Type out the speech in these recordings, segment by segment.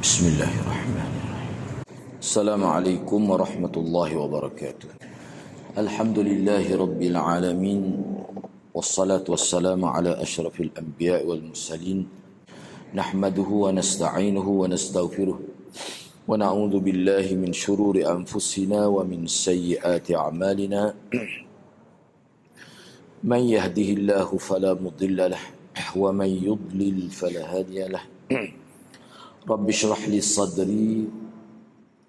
Bismillahirrahmanirrahim. Assalamualaikum warahmatullahi wabarakatuh. Alhamdulillahi rabbil alamin. Wassalatu wassalamu ala ashrafil anbiya wal mursalin. Nahmaduhu wa nasta'inuhu wa nastaghfiruh. Wa na'udzu billahi min shururi anfusina wa min sayyiati a'malina. Man yahdihillahu fala mudilla lahu wa man yudlil fala hadiya lahu. Rabbi shrah li sadri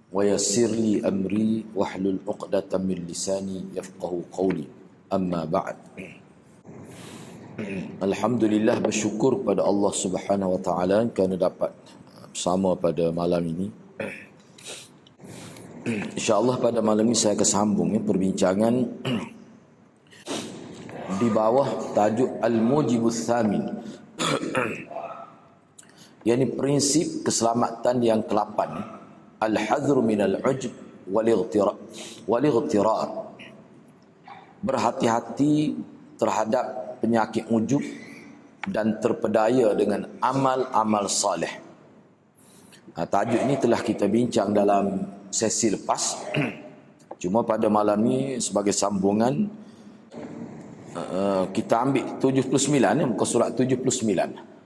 wa yassir li amri wahlul 'uqdatam min lisani yafqahu qawli. Amma ba'd. Alhamdulillah, bersyukur pada Allah Subhanahu wa taala kerana dapat bersama pada malam ini. Insya-Allah pada malam ini saya akan sambung perbincangan di bawah tajuk Al-Mujibus Tsamin. Yani prinsip keselamatan yang ke-8, al-hadhr minal ujb wal-ightirar. Berhati-hati terhadap penyakit ujub dan terpedaya dengan amal-amal salih. Tajuk ini telah kita bincang dalam sesi lepas. Cuma pada malam ini sebagai sambungan kita ambil 79, muka surat 79.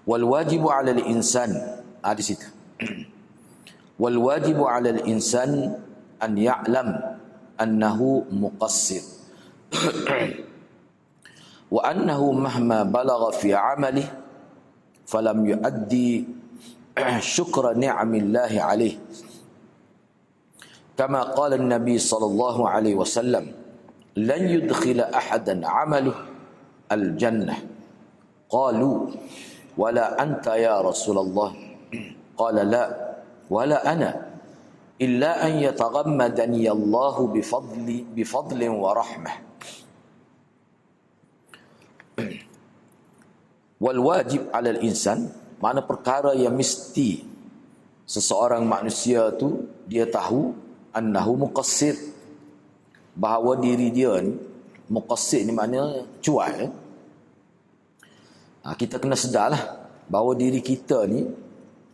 Wal wajibu 'alal insan, di situ. Wal wajibu 'alal insan an ya'lam annahu muqassir wa annahu mahma balagha fi 'amalihi falam yu'addi syukra ni'amillahi 'alayhi. Kama qala an-nabi sallallahu alaihi wasallam, lan yudkhila ahadan 'amaluhu al-jannah. Qalu wala anta ya Rasulullah. Qala la wala ana illa an yataghammadani Allah bifadlin wa rahmah. Wal wajib 'alal insan, mana perkara yang mesti seseorang manusia tu dia tahu, annahu muqassir, bahawa diri dia ni muqassir ni maknanya cuai. Kita kena sedarlah bahawa diri kita ni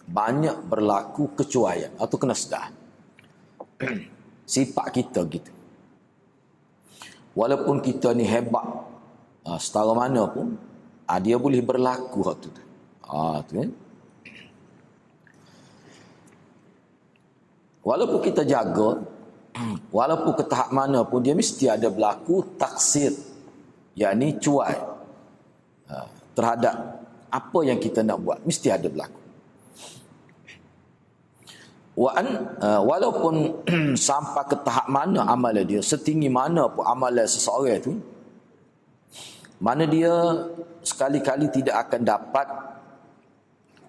banyak berlaku kecuaian, atau kena sedar. Sifat kita gitu. Walaupun kita ni hebat setara mana pun, dia boleh berlaku waktu tu. Tu kan. Walaupun kita jaga, walaupun ke tahap mana pun, dia mesti ada berlaku taksir, yakni cuai terhadap apa yang kita nak buat, mesti ada berlaku. Walaupun sampai ke tahap mana amalan dia, setinggi mana pun amalan seseorang itu, mana dia sekali-kali tidak akan dapat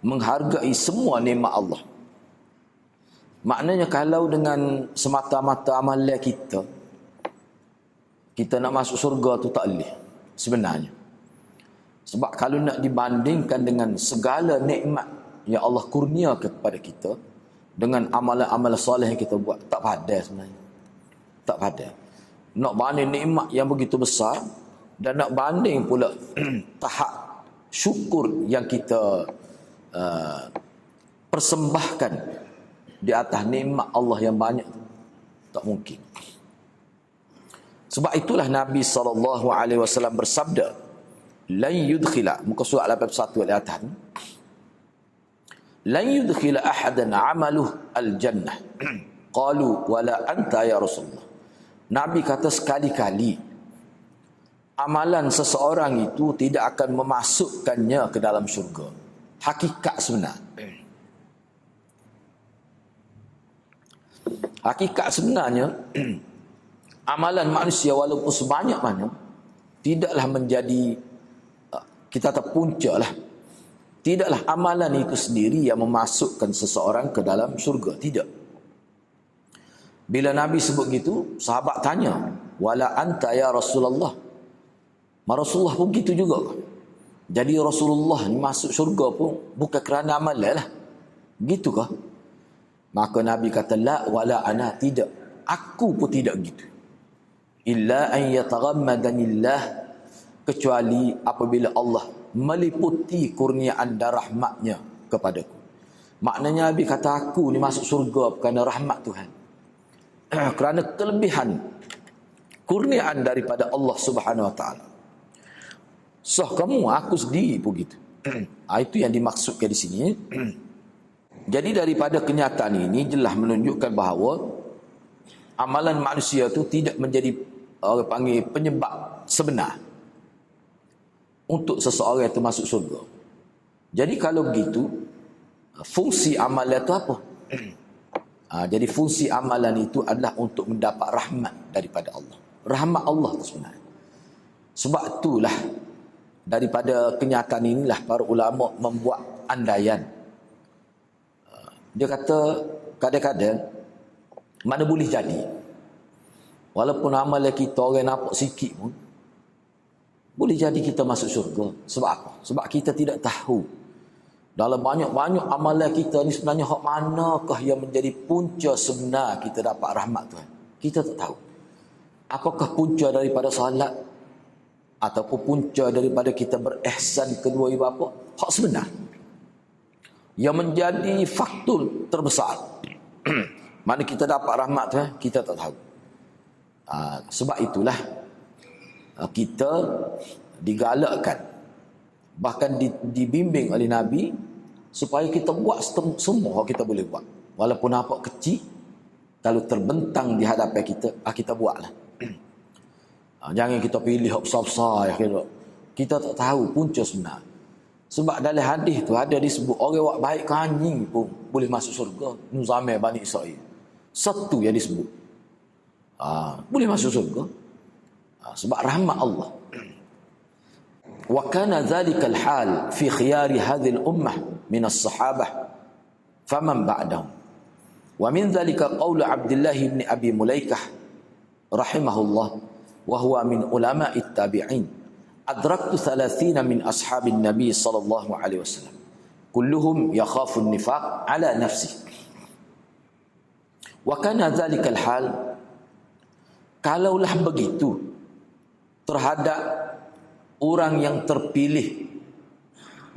menghargai semua nikmat Allah. Maknanya kalau dengan semata-mata amalan kita nak masuk surga tu tak boleh sebenarnya. Sebab kalau nak dibandingkan dengan segala nikmat yang Allah kurniakan kepada kita, dengan amalan-amalan soleh yang kita buat, tak padan sebenarnya. Tak padan. Nak banding nikmat yang begitu besar, dan nak banding pula tahap syukur yang kita persembahkan di atas nikmat Allah yang banyak, tak mungkin. Sebab itulah Nabi SAW bersabda, lan yudkhila, muka surat 81 di atas, lan yudkhila ahadan 'amaluhu al-jannah. Qalu wala anta ya Rasulullah. Nabi kata sekali-kali amalan seseorang itu tidak akan memasukkannya ke dalam syurga. Hakikat sebenar. Hakikat sebenarnya amalan manusia walaupun sebanyak mana, tidaklah menjadi, kita terpunca lah, tidaklah amalan itu sendiri yang memasukkan seseorang ke dalam syurga. Tidak. Bila Nabi sebut gitu, sahabat tanya, wala anta ya Rasulullah. Rasulullah pun gitu juga. Jadi Rasulullah ni masuk syurga pun bukan kerana amalan lah, gitu kah? Maka Nabi kata, la wala ana, tidak, aku pun tidak gitu. Illa an yataghammadanillah, kecuali apabila Allah meliputi kurniaan dan rahmatnya kepadaku. Maknanya Nabi kata aku ni masuk surga kerana rahmat Tuhan. Kerana kelebihan kurniaan daripada Allah Subhanahu Wa Taala. So kamu aku sendiri pun gitu. Itu yang dimaksudkan di sini. Jadi daripada kenyataan ini jelas menunjukkan bahawa amalan manusia itu tidak menjadi orang panggil penyebab sebenar untuk seseorang itu masuk surga. Jadi kalau begitu, fungsi amalan itu apa? Jadi fungsi amalan itu adalah untuk mendapat rahmat daripada Allah. Rahmat Allah itu sebenarnya. Sebab itulah daripada kenyataan inilah para ulama membuat andaian. Dia kata kadang-kadang mana boleh jadi, walaupun amalan kita orang nampak sikit pun, boleh jadi kita masuk syurga. Sebab apa? Sebab kita tidak tahu dalam banyak-banyak amalan kita ni sebenarnya hak manakah yang menjadi punca sebenar kita dapat rahmat Tuhan. Kita tak tahu. Apakah punca daripada salat ataupun punca daripada kita berihsan kedua ibu bapa? Hak sebenar yang menjadi faktor terbesar mana kita dapat rahmat Tuhan, kita tak tahu. Sebab itulah kita digalakkan, bahkan dibimbing oleh Nabi supaya kita buat semua kita boleh buat, walaupun nampak kecil, kalau terbentang di hadapan kita, kita buatlah. Jangan kita pilih hak besar-besar, kita tak tahu punca sebenar. Sebab dalam hadis tu ada disebut orang buat baik ke anjing pun boleh masuk surga. Nuzamai Bani Israel. Satu yang disebut. Boleh masuk surga. Sebab rahmat Allah. Wa kana dhalika al-hal fi khiyari hadhihi al-ummah min as-sahabah faman ba'dahum. Wa min dhalika qaul Abdullah bin Abi Mulaikah rahimahullah wa huwa min ulama'i at-tabi'in. Adraktu 30 min ashabin Nabi sallallahu alaihi wasallam. Kulluhum yakhafu an-nifaq ala nafsihi. Wa kana dhalika al-hal, kalaulah begitu terhadap orang yang terpilih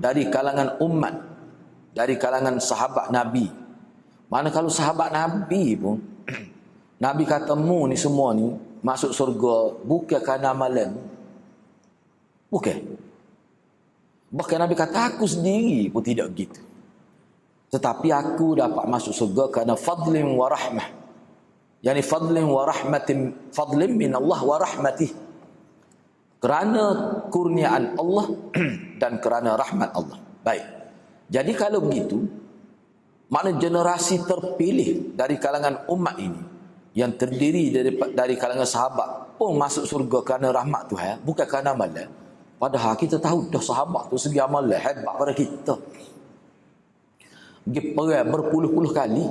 dari kalangan umat, dari kalangan sahabat Nabi. Mana kalau sahabat Nabi pun Nabi kata mu ni semua ni masuk surga bukan kerana amalan. Bukan. Bahkan Nabi kata aku sendiri pun tidak begitu. Tetapi aku dapat masuk surga kerana fadlin wa rahmah. Yani fadlin wa rahmatin, fadlin min Allah wa rahmatih. Kerana kurniaan Allah dan kerana rahmat Allah. Baik. Jadi kalau begitu, makna generasi terpilih dari kalangan umat ini yang terdiri dari kalangan sahabat pun masuk surga kerana rahmat Tuhan, bukan kerana amalan. Padahal kita tahu dah sahabat tu segi amalan hebat pada kita. Pergi perang berpuluh-puluh kali.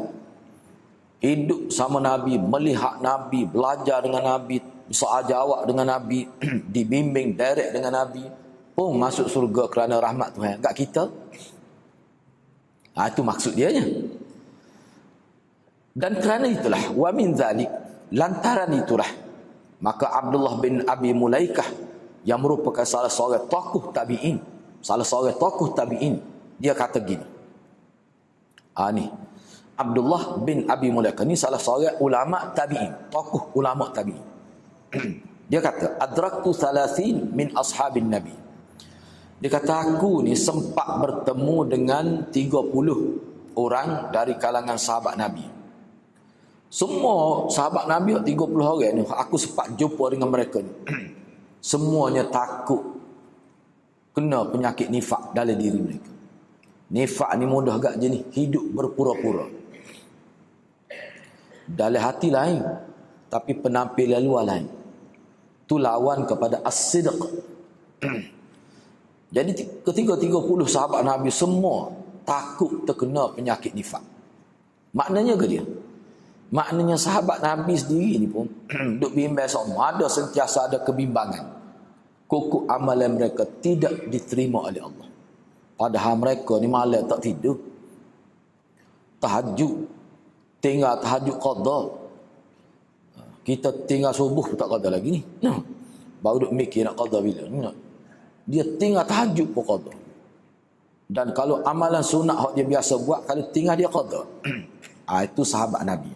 Hidup sama Nabi, melihat Nabi, belajar dengan Nabi, seajawab dengan Nabi, dibimbing direct dengan Nabi, pun masuk surga kerana rahmat Tuhan. Kat kita. Itu maksud dia nya. Dan kerana itulah, wa min zalik, lantaran itulah, maka Abdullah bin Abi Mulaikah yang merupakan salah seorang tokoh tabi'in, dia kata gini. Ni Abdullah bin Abi Mulaikah ni salah seorang ulama tabi'in, tokoh ulama tabi'in. Dia kata, adraktu 30 min ashabin Nabi. Dia kata aku ni sempat bertemu dengan 30 orang dari kalangan sahabat Nabi. Semua sahabat Nabi 30 orang ni aku sempat jumpa dengan mereka ni. Semuanya takut kena penyakit nifak dalam diri mereka. Nifak ni mudah gak je ni, hidup berpura-pura. Dalam hati lain, tapi penampilan luar lain. Tu lawan kepada as-sidq. Jadi ketiga 30 sahabat Nabi semua takut terkena penyakit nifak. Maknanya ke dia? Maknanya sahabat Nabi sendiri ni pun duk bimbang semua, ada sentiasa ada kebimbangan. Kuku amalan mereka tidak diterima oleh Allah. Padahal mereka ni malam tak tidur. Tahajud. Tinggal tahajud qada. Kita tinggal subuh pun tak qada lagi ni. Baru duk mikir nak qada bila. Dia tinggal tahajud pun qada. Dan kalau amalan sunat hak dia biasa buat, kalau tinggal dia qada. Itu sahabat Nabi.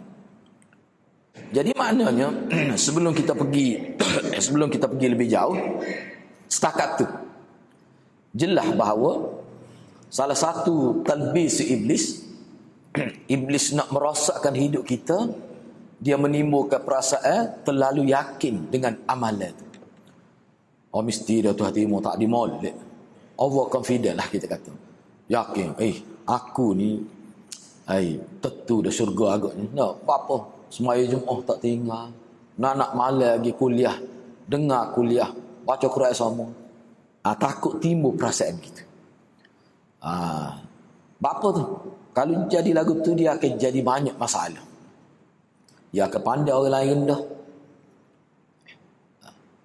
Jadi maknanya sebelum kita pergi lebih jauh, setakat tu jelas bahawa salah satu talbis iblis iblis nak merosakkan hidup kita, dia menimbulkan perasaan terlalu yakin dengan amalan tu. Oh mesti dah tu hatimu tak dimolek. Over confident lah kita kata. Yakin, aku ni tentu dah syurga agaknya. No, apa-apa. Semaya Jumaat tak tinggal. Nak malam lagi kuliah. Dengar kuliah. Baca Quran sama. Takut timbul perasaan gitu. Apa tu? Kalau jadi lagu tu, dia akan jadi banyak masalah. Dia akan pandai orang lain dah.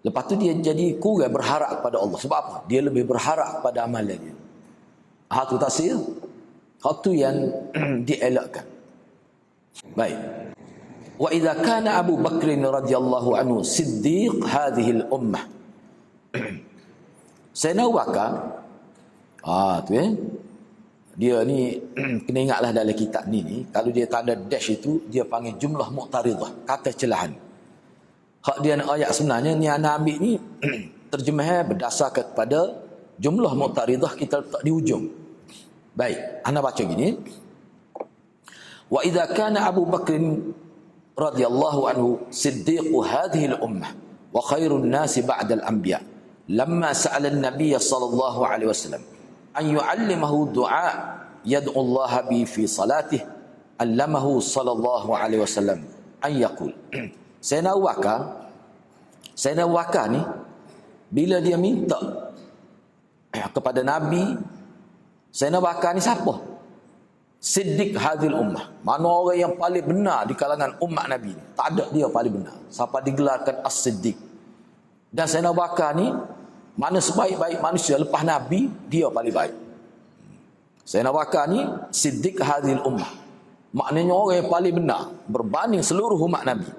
Lepas tu dia jadi kurang berharap pada Allah. Sebab apa? Dia lebih berharap pada amalan dia. Tu taksir. Tu yang dielakkan. Baik. Wa idza kana Abu Bakr radhiyallahu anhu siddiq hadhihi al-ummah. Sayyidina Abu Bakar dia ni kena ingatlah dalam kitab ni kalau dia tak ada dash itu dia panggil jumlah mu'taridah, kata celahan. Hak dia nak ayat sebenarnya ni ana ambil ni terjemah berdasarkan kepada jumlah mu'taridah kita letak di ujung. Baik, ana baca gini. Wa idza kana Abu Bakr radhiyallahu anhu siddiqu hadhihi al-ummah wa khairun nasi ba'da al-anbiya lamma sa'ala an-nabiy sallallahu alaihi wasallam an yu'allimahu du'a yad'u Allah bi fi salatihi allamahu sallallahu alaihi wasallam an yaqul. Sayyidina Abu Bakar ni bila dia minta kepada Nabi, Sayyidina Abu Bakar ni siapa? Siddiq hadhil ummah. Mana orang yang paling benar di kalangan umat Nabi ni? Tak ada dia paling benar. Siapa digelarkan As-Siddiq. Dan Sayyidina Abu Bakar ni mana sebaik-baik manusia lepas Nabi, dia paling baik. Sayyidina Abu Bakar ni Siddiq hadhil ummah. Maknanya orang yang paling benar berbanding seluruh umat Nabi.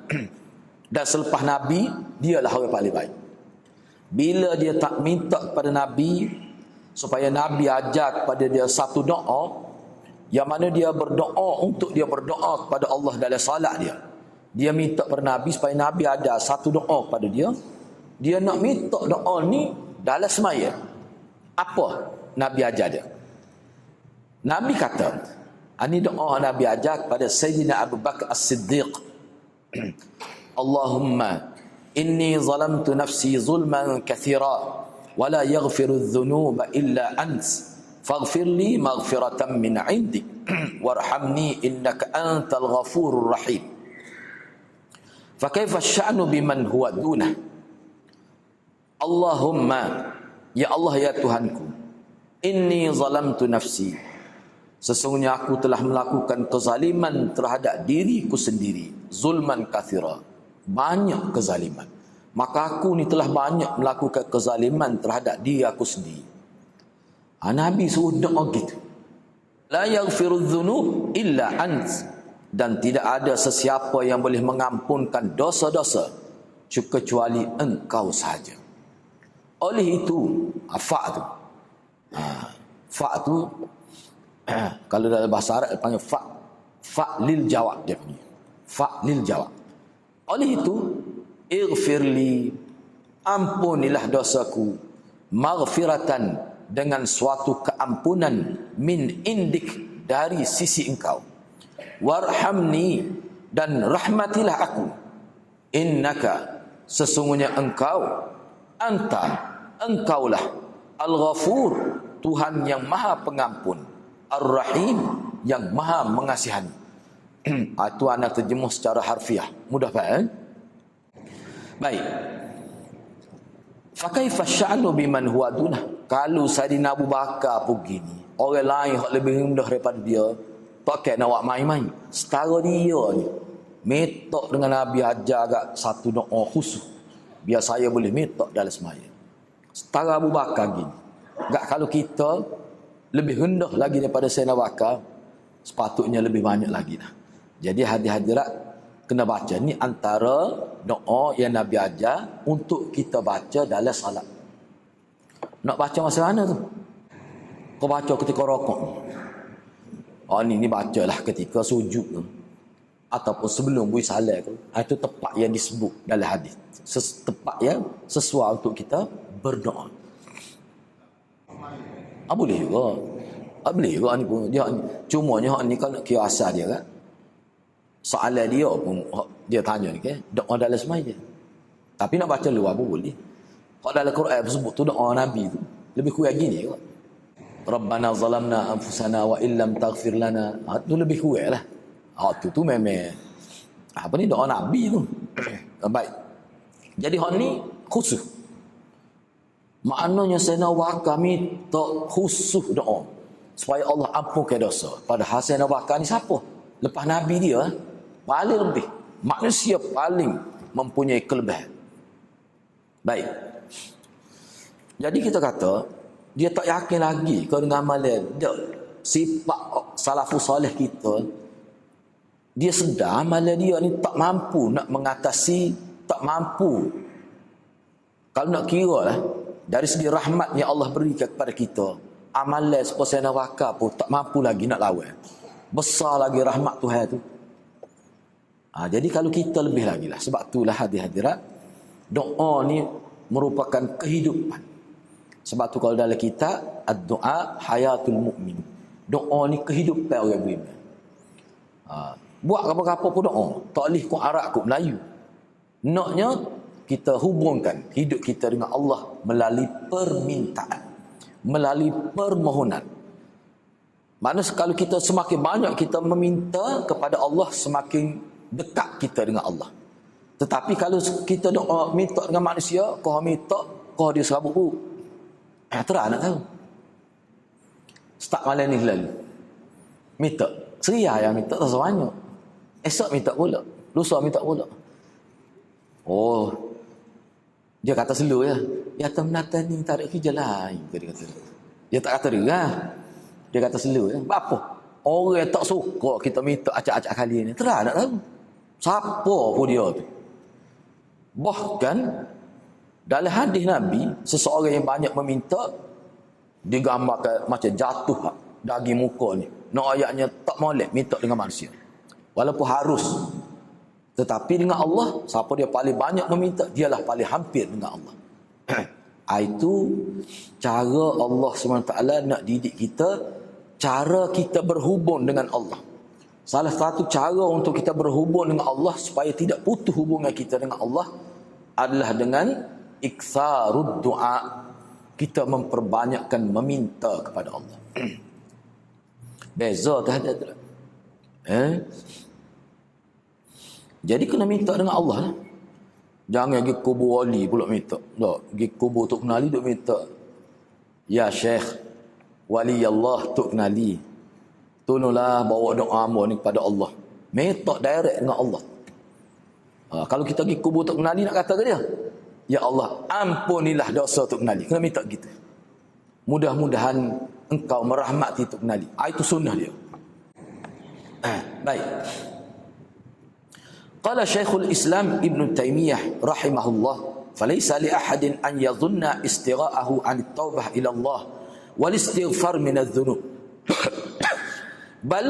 Dan selepas Nabi, dialah orang paling baik. Bila dia tak minta kepada Nabi supaya Nabi ajar kepada dia satu doa, yang mana dia berdoa untuk dia berdoa kepada Allah dalam salat dia. Dia minta kepada Nabi supaya Nabi ajar satu doa kepada dia. Dia nak minta doa ni dalam semaya. Apa Nabi ajar dia? Nabi kata, ini doa Nabi ajar kepada Sayyidina Abu Bakar As-Siddiq. Allahumma inni zalamtu nafsi zulman kathira wa la yaghfiru adh-dhunuba illa ant faghfir li maghfiratan min 'indik warhamni innaka antal ghafurur rahim. Fa kaifa ash-sha'nu biman huwa dunah? Allahumma, ya Allah ya Tuhanku, inni zalamtu nafsi, sesungguhnya aku telah melakukan kezaliman terhadap diriku sendiri, zulman kathira, banyak kezaliman. Maka aku ni telah banyak melakukan kezaliman terhadap diri aku sendiri. Nabi suruh doa gitu. La yaghfiru dzunub illa ant, dan tidak ada sesiapa yang boleh mengampunkan dosa-dosa kecuali engkau sahaja. Oleh itu, fa' tu kalau dalam bahasa Arab panggil fa' lil jawab dia panggil. Fa' lil jawab. Oleh itu, ighfirli, ampunilah dosaku, maghfiratan, dengan suatu keampunan, min indik, dari sisi engkau, warhamni, dan rahmatilah aku, innaka, sesungguhnya engkau, engkaulah al-ghafur, Tuhan yang maha pengampun, ar-rahim, yang maha mengasihani. Itu anda terjemuh secara harfiah. Mudah faham? Baik. Fa kaifa sya'nu biman huwa dunah? Kalau Saidina Abu Bakar pergi ni, orang lain yang lebih rendah daripada dia, tak kena nak buat main-main. Setara dia ni, metok dengan Nabi ajar agak satu doa khusus, biar saya boleh metok dalam semaya. Setara Abu Bakar gini. Enggak, kalau kita lebih rendah lagi daripada Saidina Abu Bakar, sepatutnya lebih banyak lagi dah. Jadi hadirat kena baca ni antara doa yang Nabi ajar untuk kita baca dalam salat. Nak baca masa mana tu? kau baca ketika rokok. Oh ni bacalah ketika sujud tu. Ataupun sebelum bui salat tu. Itu tepat yang disebut dalam hadis. Tepat yang sesuai untuk kita berdoa. Boleh juga. Boleh juga ni pun. Dia cumanya ni kalau nak kira asal dia kan. Soalan dia pun dia tanya ni kan. Doa dalam semaya. Tapi nak baca luar pun boleh. Kalau dalam Quran sebut tu doa Nabi tu. Lebih kurang gini juga. Rabbana zalamna anfusana wa illam taghfir lana. Tu lebih kurang lah. Tu memang apa ni doa Nabi tu. Baik. Jadi hak ni khusus. Maknanya Sayyidina Bakar minta khusus doa supaya Allah ampunkan dosa. Padahal Sayyidina Bakar ni siapa? Lepas Nabi dia paling lebih manusia paling mempunyai kelebihan. Baik. Jadi kita kata dia tak yakin lagi kalau dengan amalan dia sifat salafus soleh kita, dia sedar amalan dia ni tak mampu nak mengatasi, tak mampu kalau nak kira lah dari segi rahmat yang Allah berikan kepada kita, amalan seperti Sayyidina Bakar pun tak mampu lagi nak lawan. Besar lagi rahmat Tuhan tu. Jadi kalau kita lebih lagi lah. Sebab itulah hadirat doa ni merupakan kehidupan. Sebab tu kalau dalam kitab ad-du'a hayatul mu'min. Doa ni kehidupan orang beriman. Buat apa-apa pun doa. Tak boleh kau Arab kau Melayu. Naknya kita hubungkan hidup kita dengan Allah melalui permintaan, melalui permohonan. Maksudnya kalau kita semakin banyak kita meminta kepada Allah, semakin dekat kita dengan Allah. Tetapi kalau kita doa minta dengan manusia, kau minta, kau dia serabut. Terang nak tahu. Start malam ni lalu. Minta. Seria yang minta tak sebanyak. Esok minta pula. Lusa minta pula. Oh. Dia kata selu ya. Ya temnatan ni tak ada kerja lain. Dia kata. Dia tak kata dia lah. Dia kata selu ya. Apa? Orang yang tak suka kita minta acak-acak kali ni. Terang nak tahu. Siapa pun dia tu. Bahkan dalam hadis Nabi, seseorang yang banyak meminta digambarkan macam jatuh daging muka ni. Nak ayatnya tak molek minta dengan manusia. Walaupun harus. Tetapi dengan Allah, siapa dia paling banyak meminta, dialah paling hampir dengan Allah. Itu cara Allah SWT nak didik kita, cara kita berhubung dengan Allah. Salah satu cara untuk kita berhubung dengan Allah supaya tidak putus hubungan kita dengan Allah adalah dengan iktsarud du'a. Kita memperbanyakkan meminta kepada Allah. Beza tak ada tu. Jadi kena minta dengan Allah lah. Jangan pergi kubur wali pula minta. Tak, pergi kubur Tok Kenali duk minta. Ya Syekh, wali Allah Tok Kenali, tolonglah bawa doa hamba ni kepada Allah. Minta direct dengan Allah. Kalau kita pergi kubur Tok Kenali nak kata ke dia? Ya Allah, ampunilah dosa Tok Kenali. Kena minta gitu. Mudah-mudahan engkau merahmati Tok Kenali. Itu sunnah dia. Baik. Qala Syekhul Islam Ibn Taymiyah rahimahullah, falaysa li ahadin an yadhunna istighra'ahu 'an at-taubah ila Allah wal istighfar min adh-dhunub. Bal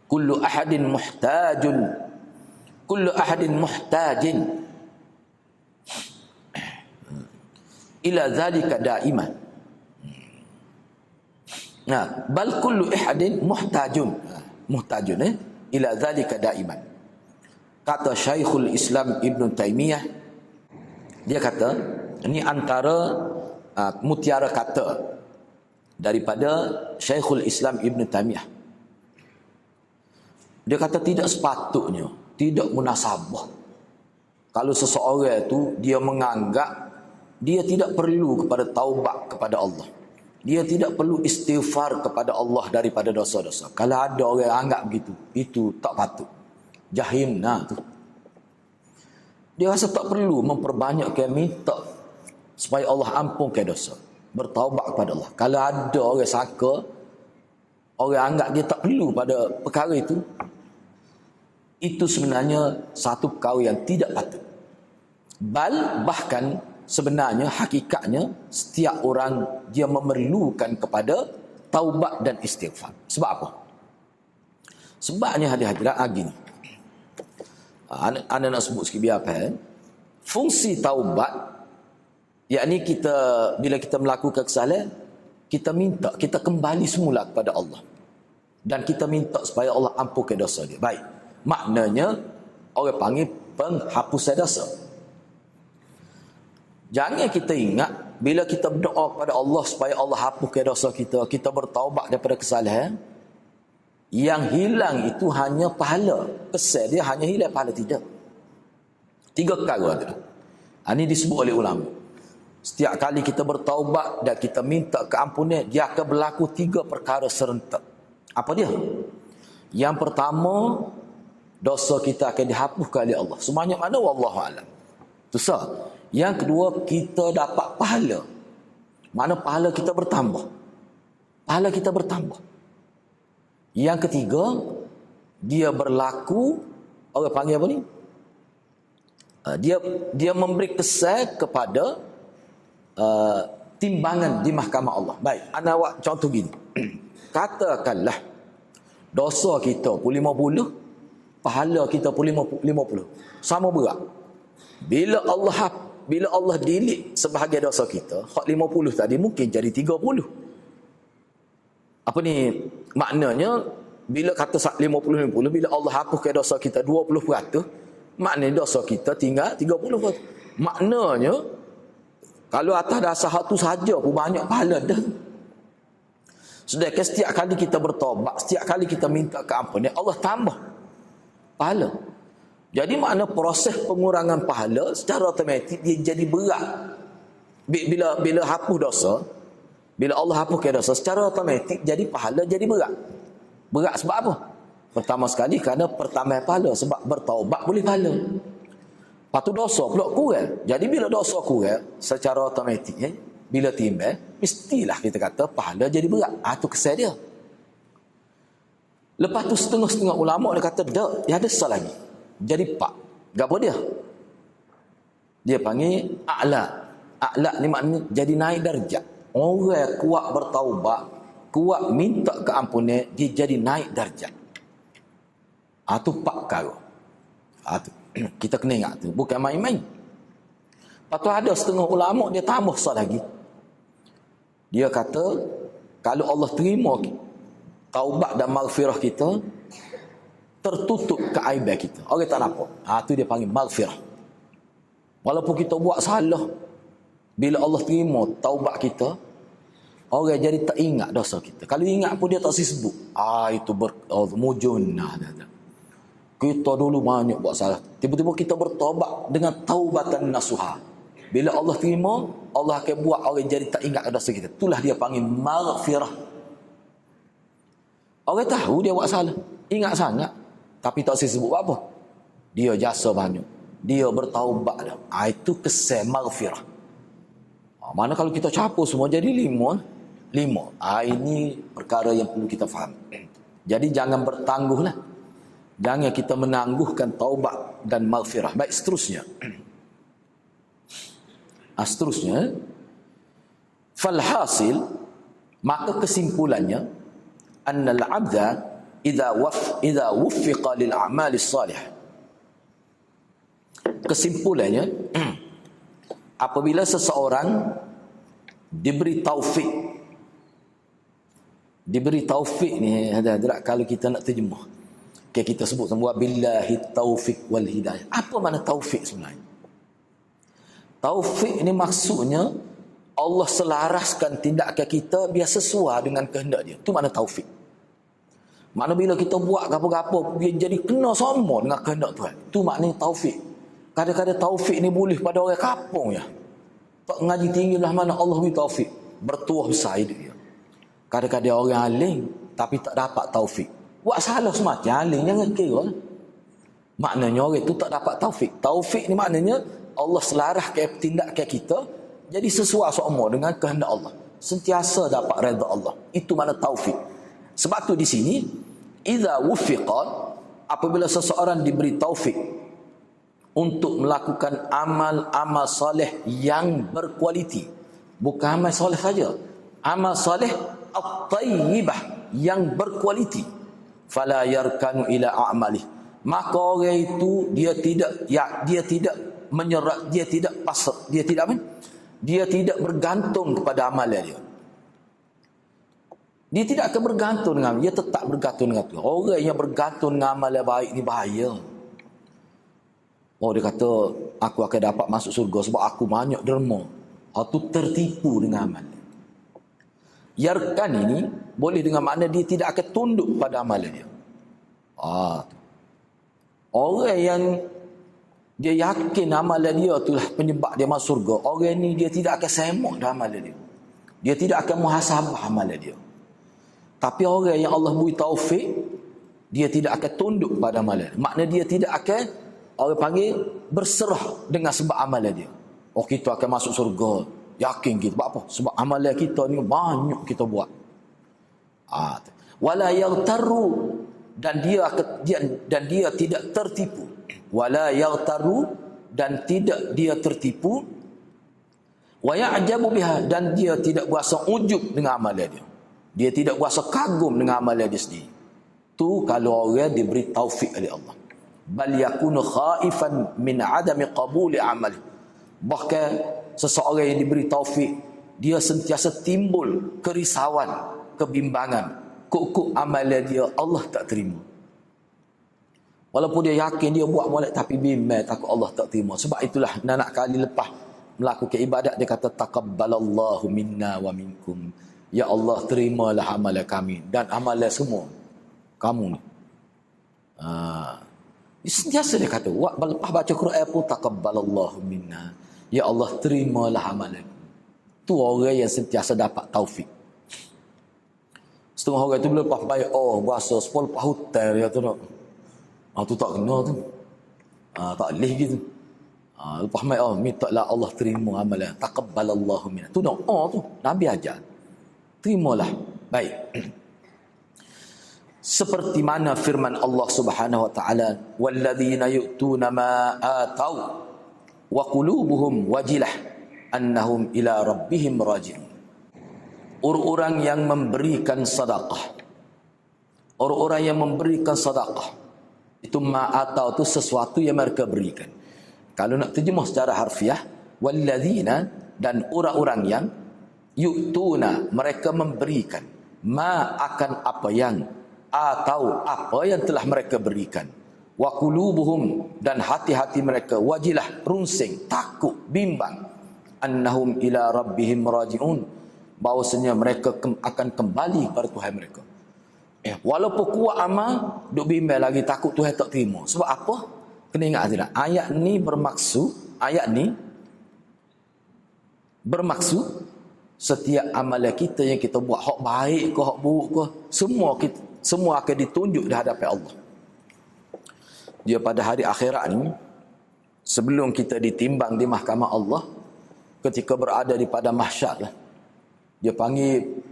kullu ahadin muhtajin ila dhalika da'iman. Bal kullu ahadin muhtajun ila dhalika da'iman. Kata Syekhul Islam Ibn Taymiyah, dia kata, ini antara mutiara kata daripada Syekhul Islam Ibn Taymiyah. Dia kata tidak sepatutnya, tidak munasabah kalau seseorang itu dia menganggap dia tidak perlu kepada taubat kepada Allah. Dia tidak perlu istighfar kepada Allah daripada dosa-dosa. Kalau ada orang anggap begitu, itu tak patut. Jahim tu. Dia rasa tak perlu memperbanyakkan minta supaya Allah ampunkan dosa, bertaubat kepada Allah. Kalau ada orang sangka, orang anggap dia tak perlu pada perkara itu sebenarnya satu perkara yang tidak patut. Bahkan sebenarnya hakikatnya setiap orang dia memerlukan kepada taubat dan istighfar. Sebab apa? Sebabnya hadirat lagi ni. Anda nak sebut sikit biar apa? Fungsi taubat, yakni kita bila kita melakukan kesalahan, kita minta, kita kembali semula kepada Allah. Dan kita minta supaya Allah ampunkan dosa dia. Baik. Maknanya orang panggil penghapusan dosa. Jangan kita ingat bila kita berdoa kepada Allah supaya Allah hapuskan dosa kita, kita bertaubat daripada kesalahan, yang hilang itu hanya pahala. Kesan dia hanya hilang pahala, tidak. 3 perkara ada. Ini disebut oleh ulama. Setiap kali kita bertaubat dan kita minta keampunan, dia akan berlaku 3 perkara serentak. Apa dia? Yang pertama, dosa kita akan dihapuskan oleh Allah. Sebanyak mana? Wallahu a'lam. Itu sah. Yang kedua, kita dapat pahala. Mana pahala kita bertambah. Pahala kita bertambah. Yang ketiga, dia berlaku, orang panggil apa ni? Dia memberi kesan kepada timbangan di mahkamah Allah. Baik, ana buat contoh gini. Katakanlah dosa kita pun 50, pahala kita pun 50. Sama berat. Bila Allah delete sebahagian dosa kita, hak 50 tadi mungkin jadi 30. Apa ni maknanya? Bila kata 50-50, bila Allah hapuskan dosa kita 20%, maknanya dosa kita tinggal 30%. Maknanya kalau atas dasar hak tu saja pun banyak pahala dah. Sedangkan setiap kali kita bertobat, setiap kali kita minta keampunan, Allah tambah pahala. Jadi makna proses pengurangan pahala secara automatik dia jadi berat. Bila hapus dosa, bila Allah hapuskan dosa, secara automatik jadi pahala jadi berat. Berat sebab apa? Pertama sekali kerana pertambah pahala. Sebab bertaubat boleh pahala. Lepas tu dosa pula kurang. Jadi bila dosa kurang, secara automatiknya bila timbang, mestilah kita kata pahala jadi berat. Itu kesan dia. Lepas tu setengah-setengah ulama' dia kata, tak, dia ada sah lagi. Jadi pak. Apa dia? Dia panggil a'la. A'la ni maknanya jadi naik darjat. Orang yang kuat bertaubat, kuat minta keampunan, dia jadi naik darjat. Itu 4 perkara. Kita kena ingat tu. Bukan main-main. Lepas tu ada setengah ulama' dia tambah sah lagi. Dia kata, kalau Allah terima taubat dan maghfirah kita, tertutup keaiban kita. Orang tak nampak. Tu dia panggil maghfirah. Walaupun kita buat salah, bila Allah terima taubat kita, orang jadi tak ingat dosa kita. Kalau ingat pun dia tak sebut. Itu mujunah. Kita dulu banyak buat salah. Tiba-tiba kita bertaubat dengan taubatan nasuha. Bila Allah terima, Allah akan buat orang jadi tak ingat dosa kita. Itulah dia panggil maghfirah. Orang tahu dia buat salah, ingat sangat, tapi tak sebut apa. Dia jasa banyak. Dia bertaubat dah. Itu kesan maghfirah. Mana kalau kita capur semua jadi 5. Ini perkara yang perlu kita faham. Jadi jangan bertangguhlah. Jangan kita menangguhkan taubat dan maghfirah. Baik, seterusnya. Falhasil, maka kesimpulannya, annal abda idza wuffiqa lil a'mali salih. Kesimpulannya, apabila seseorang diberi taufik ni, kalau kita nak terjemah, kita sebut semua billahi taufik wal hidayah. Apa makna taufik sebenarnya? Taufik ni maksudnya Allah selaraskan tindakan kita biar sesuai dengan kehendak dia. Itu makna taufik. Makna bila kita buat apa-apa dia jadi kena sama dengan kehendak Tuhan. Itu maknanya taufik. Kadang-kadang taufik ni boleh pada orang kampung ya. Pak ngaji tinggi lah mana Allah beri taufik. Bertuah besar hidup dia. Kadang-kadang orang alim tapi tak dapat taufik. Buat salah semacam alim jangan kira. Maknanya orang itu tak dapat taufik. Taufik ni maknanya Allah selaraskan tindakan kita jadi sesuai sama dengan kehendak Allah. Sentiasa dapat redha Allah. Itu makna taufik. Sebab tu di sini idza wufiqa, apabila seseorang diberi taufik untuk melakukan amal-amal soleh yang berkualiti. Bukan amal soleh saja, amal soleh at-tayyibah yang berkualiti. Fala yarkanu ila a'malih, maka orang itu dia tidak menyerah, dia tidak pasrah, dia tidak bergantung kepada amalan dia. Dia tidak akan bergantung dengan, dia tetap bergantung dengan Tuhan. Orang yang bergantung dengan amalan baik ni bahaya. Oh, dia kata aku akan dapat masuk surga sebab aku banyak derma. Itu tertipu dengan amal. Yarkan ini boleh dengan makna dia tidak akan tunduk pada amalan dia. Orang yang dia yakin amalan dia itulah penyebab dia masuk surga, orang ni dia tidak akan semak dalam amalan dia. Dia tidak akan muhasabah amalan dia. Tapi orang yang Allah beri taufik, dia tidak akan tunduk pada amalan. Makna dia tidak akan, orang panggil, berserah dengan sebab amalan dia. Oh, kita akan masuk surga. Yakin kita. Sebab apa? Sebab amalan kita ni banyak kita buat. Wala yaghtaru, dan dia tidak tertipu. Wala yaghtaru, dan tidak dia tertipu. Wa ya'jabu biha, dan dia tidak berasa ujub dengan amalan dia. Dia tidak berasa kagum dengan amalan dia sendiri. Tu kalau orang diberi taufik oleh Allah. Bal yakunu khaifan min adami qabuli amali. Bahkan seseorang yang diberi taufik, dia sentiasa timbul kerisauan, kebimbangan. Kok amalan dia Allah tak terima. Walaupun dia yakin dia buat molek, tapi bimbang takut Allah tak terima. Sebab itulah nak kali lepas melakukan ibadat dia kata taqabbalallahu minna wa minkum. Ya Allah, terimalah amalan kami dan amalan semua kamu ni. Sentiasa dia kata, lepas baca Quran pun taqabbalallahu minna. Ya Allah, terimalah amalan. Tu orang yang sentiasa dapat taufik. Setengah orang tu bila lepas baik, berasa 10 pahutan dia tu nak. Tu tak kena tu. Tak boleh gitu. Lepas baik, mintalah Allah terima amalan. Taqabbalallahu minna. Tu doa tu Nabi ajar. Terimalah. Baik. Seperti mana firman Allah Subhanahu wa taala, walladzina yu'tuna ma atau wa qulubuhum wajilah annahum ila rabbihim raji'un. Orang-orang yang memberikan sedekah. Orang-orang yang memberikan sedekah. Itu ma atau itu sesuatu yang mereka berikan. Kalau nak terjemah secara harfiah, walladzina, dan orang-orang yang yu'tuna, mereka memberikan ma akan apa yang atau apa yang telah mereka berikan, wa qulubuhum, dan hati-hati mereka wajilah, runsing, takut, bimbang, annahum ila rabbihim raji'un, bahawasanya mereka akan kembali kepada Tuhan mereka. Walaupun kuat amal, duk bimbang lagi, takut Tuhan tak terima. Sebab apa? Kena ingat tidak? Ayat ni bermaksud setiap amalan kita yang kita buat, hak baik ke hak buruk ke, semua akan ditunjuk di hadapan Allah. Dia pada hari akhirat ni, sebelum kita ditimbang di mahkamah Allah, ketika berada di pada mahsyar lah, dia panggil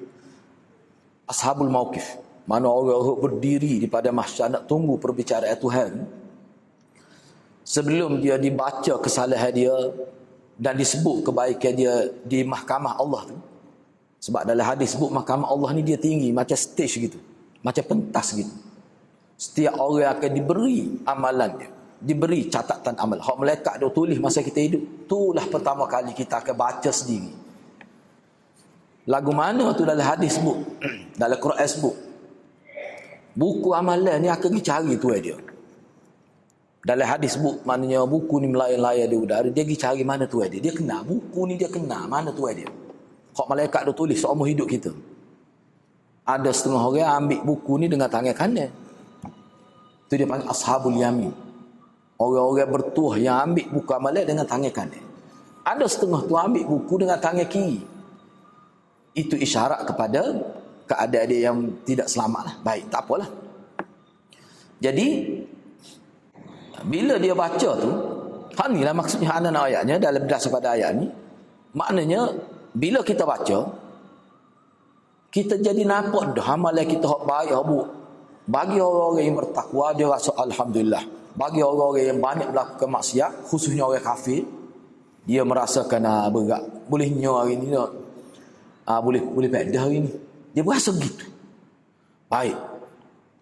ashabul mauqif, mana orang berdiri di pada mahsyar nak tunggu perbicaraan Tuhan. Sebelum dia dibaca kesalahan dia dan disebut kebaikan dia di mahkamah Allah tu. Sebab dalam hadis sebut mahkamah Allah ni dia tinggi macam stage gitu, macam pentas gitu. Setiap orang akan diberi amalan dia, diberi catatan amal. Hak malaikat dia tulis masa kita hidup, itulah pertama kali kita akan baca sendiri. Lagu mana tu dalam hadis sebut, dalam Quran sebut, buku amalan ni akan dicari tuan dia. Dalam hadis sebut, maknanya buku ni melayang-layang di udara, dia pergi cari mana tuan dia. Dia kenal buku ni, dia kenal mana tuan dia. Hak malaikat dia tulis seumur hidup kita. Ada setengah orang ambil buku ni dengan tangan kanan. Itu dia panggil ashabul yamin. Orang-orang bertuah yang ambil buku amalan dengan tangan kanan. Ada setengah tu ambil buku dengan tangan kiri. Itu isyarat kepada keadaan dia yang tidak selamat lah. Baik, tak apalah. Jadi bila dia baca tu, inilah maksudnya anak ayatnya dalam berdasar pada ayat ni. Maknanya bila kita baca, kita jadi nampak dah amalan kita hak baik, hak buruk. Bagi orang-orang yang bertakwa, dia rasa alhamdulillah, Bagi orang-orang yang banyak melakukan maksiat, khususnya orang kafir, dia merasakan berat. Bolehnya hari ni boleh pedah hari ni. Dia berasa begitu. Baik.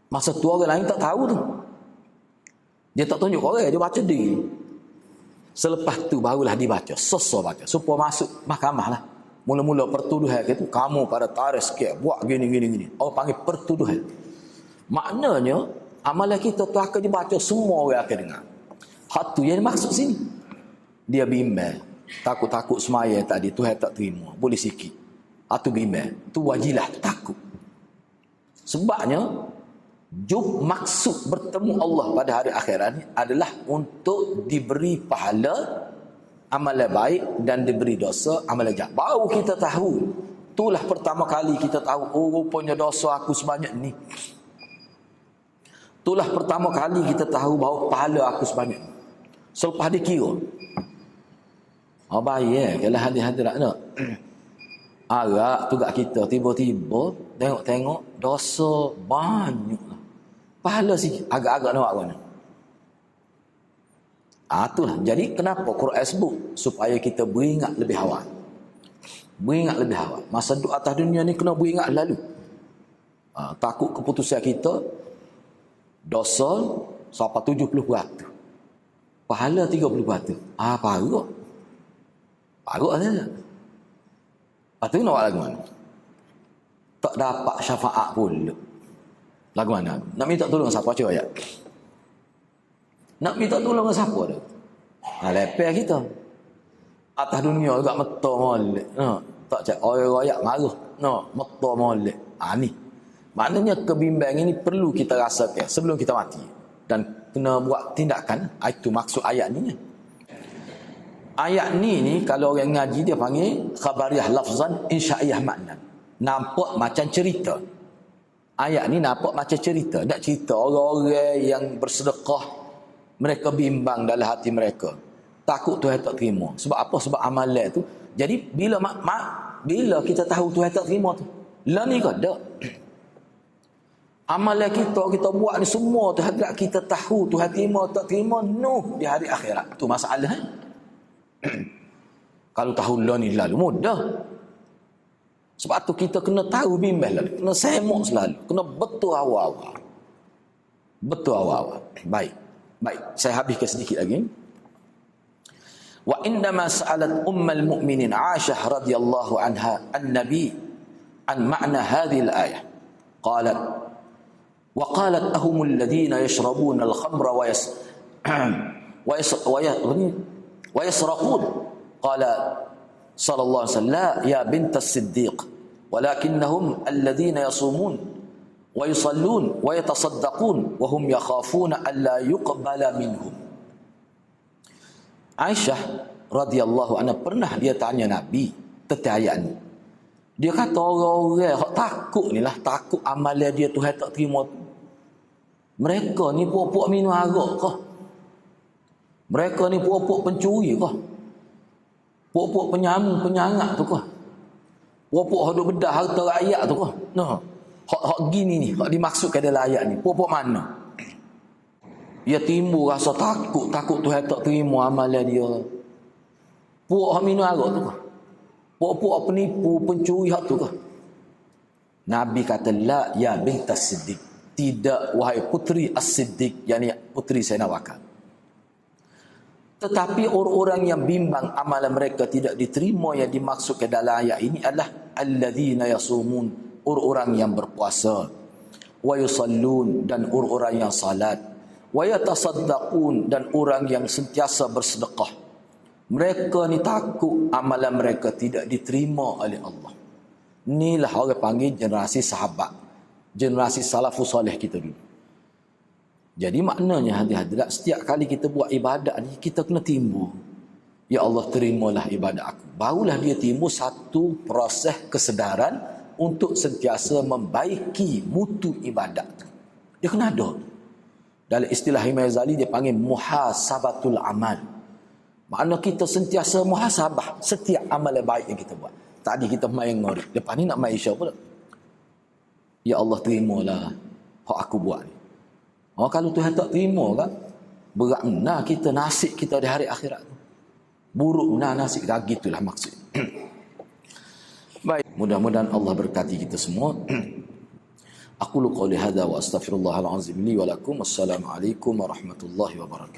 Masa tu orang lain tak tahu tu. Dia tak tunjuk orang, dia baca diri. Selepas tu barulah dibaca, selesai baca. Supaya masuk mahkamah lah. Mula-mula pertuduhan itu, kamu pada tarikh sikit, buat gini. Orang panggil pertuduhan. Maknanya, amalan kita tu akan dibaca, semua orang akan dengar. Hak tu yang maksud sini. Dia bimbang. Takut-takut semaya tadi, Tuhan tak terima. Boleh sikit. Itu bimbang. Tu wajilah, tu takut. Sebabnya, maksud bertemu Allah pada hari akhirat ni adalah untuk diberi pahala amalan baik dan diberi dosa amalan jahat. Baru kita tahu. Itulah pertama kali kita tahu, oh rupanya dosa aku sebanyak ni. Itulah pertama kali kita tahu bahawa pahala aku sebanyak ni. Selepas dikira. Baik kalau hadir-hadirat nak. Arak tu kat kita tiba-tiba tengok dosa banyak lah. Pahala sikit, agak-agak nak mana. Itulah. Jadi kenapa Quran sebut? Supaya kita beringat lebih awal. Beringat lebih awal. Masa duduk atas dunia ni kena beringat lalu. Takut keputusan kita dosa sampai 70%. Pahala 30%. Parut. Parut saja. Lepas tu nak buat lagu mana? Tak dapat syafaat pula. Lagu mana? Nak minta tolong siapa? Baca ayat. Nak minta tolong siapa tu? Lepeh kita. Atas dunia juga meta molek. Tak cak orang-orang marah. Meta molek. Ni. Maknanya kebimbangan ini perlu kita rasakan sebelum kita mati. Dan kena buat tindakan. Itu maksud ayat ni. Ayat ni kalau orang ngaji dia panggil khabariyah lafzan insya'iyah makna. Nampak macam cerita. Ayat ni nampak macam cerita. Nak cerita orang-orang yang bersedekah, mereka bimbang dalam hati mereka. Takut Tuhan tak terima. Sebab apa? Sebab amalan tu. Jadi bila bila kita tahu Tuhan tak terima tu? Lah ni ke? Tak. Amalan kita buat ni semua tu hadrat kita tahu Tuhan terima tak terima di hari akhirat. Tu masalah. Kalau tahu lah ni lalu mudah. Sebab tu kita kena tahu bimbang lalu. Kena semok selalu. Kena betul awal-awal. Betul awal-awal. Baik. Saya habiskan sedikit lagi. Wa indama sa'alat ummul mu'minin Aisyah radhiyallahu anha an-nabi an ma'na hadhihi al-ayah. Qalat wa qalat ahumul ladina yashrabuna al-khamra wa yasraqun. Qala sallallahu alaihi wasallam ya bint as-siddiq walakinnahum alladhina yasumun wa yusallun wa yatasaddaqun wa hum yakhafuna alla yuqbala minhum. Aisyah radhiyallahu anha pernah dia tanya Nabi tentang ayat ni. Dia kata orang-orang hak takut ni lah, takut amalan dia Tuhan tak terima. Mereka ni puak-puak minum arak kah? Mereka ni puak-puak pencuri kah? Puak-puak penyangak tu kah? Puak-puak hodok bedah harta rakyat tu kah? Hak gini ni, hak dimaksudkan dalam ayat ni. Puak-puak mana? Dia timbul rasa takut Tuhan tak terima amalan dia. Puak hak minum arak tu kah? Puak-puak penipu, pencuri hak tu kah? Nabi kata la ya bintas siddiq. Tidak wahai putri as-siddiq, yakni putri Sayyidina Bakar. Tetapi orang-orang yang bimbang amalan mereka tidak diterima yang dimaksud ke dalam ayat ini adalah alladzina yasumun, orang-orang yang berpuasa, wa yusallun, dan orang-orang yang salat, wa yatasaddaqun, dan orang yang sentiasa bersedekah. Mereka ni takut amalan mereka tidak diterima oleh Allah. Inilah orang panggil generasi sahabat, generasi salafus soleh kita dulu. Jadi maknanya hadirat, setiap kali kita buat ibadat ni, kita kena timbul, ya Allah terimalah ibadat aku. Barulah dia timbul satu proses kesedaran untuk sentiasa membaiki mutu ibadat tu. Dia kena ada. Dalam istilah Imam Ghazali dia panggil muhasabatul amal. Makna kita sentiasa muhasabah setiap amalan baik yang kita buat. Tadi kita main ngori, lepas ni nak main isya pula. Ya Allah terimalah hak aku buat ni. Kalau Tuhan tak terima kan, Berat benar kita nasib kita di hari akhirat tu. Buruk benar nasib kita, gitulah maksud. Baik, mudah-mudahan Allah berkati kita semua. Aqulu qawli hadza wa astaghfirullahal azim li wa lakum. Wassalamualaikum warahmatullahi wabarakatuh.